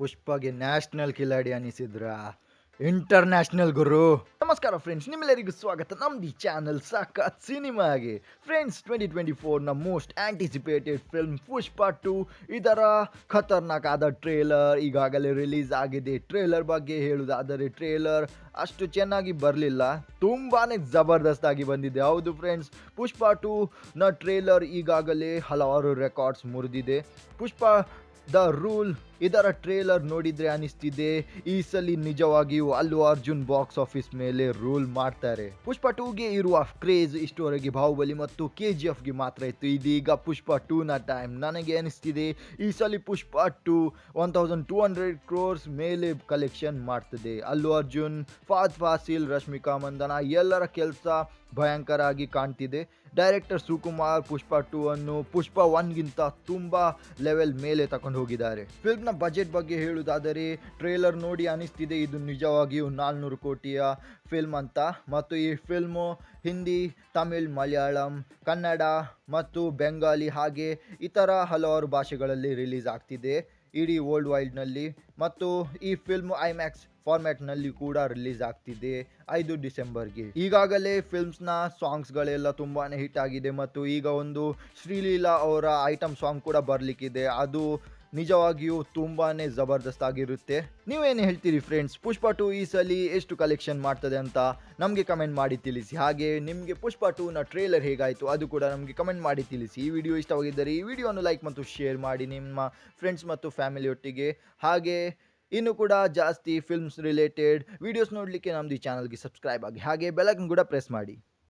ಪುಷ್ಪಗೆ national Kiladi ಅನಿಸಿದ್ರ international ಗುರು. ನಮಸ್ಕಾರ friends, ನಿಮ್ಮೆಲ್ಲರಿಗೂ ಸ್ವಾಗತ ನಮ್ದು ಈ ಚಾನಲ್ ಸಾಕಾತ್ ಸಿನಿಮಾಗೆ. ಫ್ರೆಂಡ್ಸ್, 2024ನ ಮೋಸ್ಟ್ ಆಂಟಿಸಿಪೇಟೆಡ್ ಫಿಲ್ಮ್ ಪುಷ್ಪ 2 ಇದರ ಖತರ್ನಾಕ್ ಆದ ಟ್ರೇಲರ್ ಈಗಾಗಲೇ ರಿಲೀಸ್ ಆಗಿದೆ. ಟ್ರೇಲರ್ ಬಗ್ಗೆ ಹೇಳುವುದಾದರೆ ಟ್ರೇಲರ್ ಅಷ್ಟು ಚೆನ್ನಾಗಿ ಬರಲಿಲ್ಲ, ತುಂಬಾನೇ ಜಬರ್ದಸ್ತ್ ಆಗಿ ಬಂದಿದೆ. ಹೌದು ಫ್ರೆಂಡ್ಸ್, ಪುಷ್ಪ 2ನ ಟ್ರೇಲರ್ ಈಗಾಗಲೇ ಹಲವಾರು ರೆಕಾರ್ಡ್ಸ್ ಮುರಿದಿದೆ. ಪುಷ್ಪ ದ ರೂಲ್ ಇದರ ಟ್ರೇಲರ್ ನೋಡಿದ್ರೆ ಅನಿಸ್ತಿದೆ ಈ ಸಲ ನಿಜವಾಗಿಯೂ ಅಲ್ಲು ಅರ್ಜುನ್ ಬಾಕ್ಸ್ ಆಫೀಸ್ ಮೇಲೆ ರೂಲ್ ಮಾಡ್ತಾರೆ. ಪುಷ್ಪ 2ಗೆ ಇರುವ ಕ್ರೇಜ್ ಇಷ್ಟುವರೆಗೆ ಬಾಹುಬಲಿ ಮತ್ತು KGFಗೆ ಮಾತ್ರ ಇತ್ತು. ಇದೀಗ ಪುಷ್ಪ 2ನ ಟೈಮ್. ನನಗೆ ಅನಿಸ್ತಿದೆ ಈ ಸಲ ಪುಷ್ಪ 2 1200 crores ಮೇಲೆ ಕಲೆಕ್ಷನ್ ಮಾಡ್ತದೆ. ಅಲ್ಲು ಅರ್ಜುನ್, ಫಹದ್ ಫಾಸಿಲ್, ರಶ್ಮಿಕಾ ಮಂದನ ಎಲ್ಲರ ಕೆಲಸ ಭಯಂಕರ ಆಗಿ ಕಾಣ್ತಿದೆ. ಡೈರೆಕ್ಟರ್ ಸುಕುಮಾರ್ ಪುಷ್ಪ 2 ಅನ್ನು ಪುಷ್ಪ 1ಗಿಂತ ತುಂಬಾ ಲೆವೆಲ್ ಮೇಲೆ ತಗೊಂಡು ಹೋಗಿದ್ದಾರೆ. ಫಿಲ್ಮ್ನ ಬಜೆಟ್ ಬಗ್ಗೆ ಹೇಳುವುದಾದರೆ ಟ್ರೇಲರ್ ನೋಡಿ ಅನಿಸ್ತಿದೆ ಇದು ನಿಜವಾಗಿಯೂ 400 ಕೋಟಿಯ ಫಿಲ್ಮ್ ಅಂತ. ಮತ್ತು ಈ ಫಿಲ್ಮು ಹಿಂದಿ, ತಮಿಳ್, ಮಲಯಾಳಂ, ಕನ್ನಡ ಮತ್ತು ಬೆಂಗಾಲಿ ಹಾಗೆ ಇತರ ಹಲವಾರು ಭಾಷೆಗಳಲ್ಲಿ ರಿಲೀಸ್ ಆಗ್ತಿದೆ ಇಡೀ ವರ್ಲ್ಡ್ ವೈಡ್ನಲ್ಲಿ. ಮತ್ತು ಈ ಫಿಲ್ಮ್ ಐಮ್ಯಾಕ್ಸ್ ಫಾರ್ಮ್ಯಾಟ್ನಲ್ಲಿ ಕೂಡ ರಿಲೀಸ್ ಆಗ್ತಿದೆ 5 ಡಿಸೆಂಬರ್ಗೆ. ಈಗಾಗಲೇ ಫಿಲ್ಮ್ಸ್ನ ಸಾಂಗ್ಸ್ಗಳೆಲ್ಲ ತುಂಬಾನೇ ಹಿಟ್ ಆಗಿದೆ ಮತ್ತು ಈಗ ಒಂದು ಶ್ರೀಲೀಲಾ ಅವರ ಐಟಮ್ ಸಾಂಗ್ ಕೂಡ ಬರಲಿಕ್ಕಿದೆ. ಅದು ನಿಜವಾಗಿಯೂ ತುಂಬಾನೇ ಜಬರ್ದಸ್ತ್ ಆಗಿರುತ್ತೆ. ನೀವೇನು ಹೇಳ್ತೀರಿ ಫ್ರೆಂಡ್ಸ್? ಪುಷ್ಪ 2 ಈ ಸಲ ಎಷ್ಟು ಕಲೆಕ್ಷನ್ ಮಾಡ್ತದೆ ಅಂತ ನಮಗೆ ಕಮೆಂಟ್ ಮಾಡಿ ತಿಳಿಸಿ. ಹಾಗೆ ನಿಮಗೆ ಪುಷ್ಪ 2ನ ಟ್ರೇಲರ್ ಹೇಗಾಯಿತು ಅದು ಕೂಡ ನಮಗೆ ಕಮೆಂಟ್ ಮಾಡಿ ತಿಳಿಸಿ. ಈ ವಿಡಿಯೋ ಇಷ್ಟವಾಗಿದ್ದರೆ ಈ ವಿಡಿಯೋವನ್ನು ಲೈಕ್ ಮತ್ತು ಶೇರ್ ಮಾಡಿ ನಿಮ್ಮ ಫ್ರೆಂಡ್ಸ್ ಮತ್ತು ಫ್ಯಾಮಿಲಿಯೊಟ್ಟಿಗೆ. ಹಾಗೆ ಇನ್ನು ಕೂಡ ಜಾಸ್ತಿ ಫಿಲ್ಮ್ಸ್ ರಿಲೇಟೆಡ್ ವಿಡಿಯೋಸ್ ನೋಡಲಿಕ್ಕೆ ನಮ್ಮದು ಈ ಚಾನಲ್ಗೆ ಸಬ್ಸ್ಕ್ರೈಬ್ ಆಗಿ, ಹಾಗೆ ಬೆಲ್ ಐಕಾನ್ ಕೂಡ ಪ್ರೆಸ್ ಮಾಡಿ.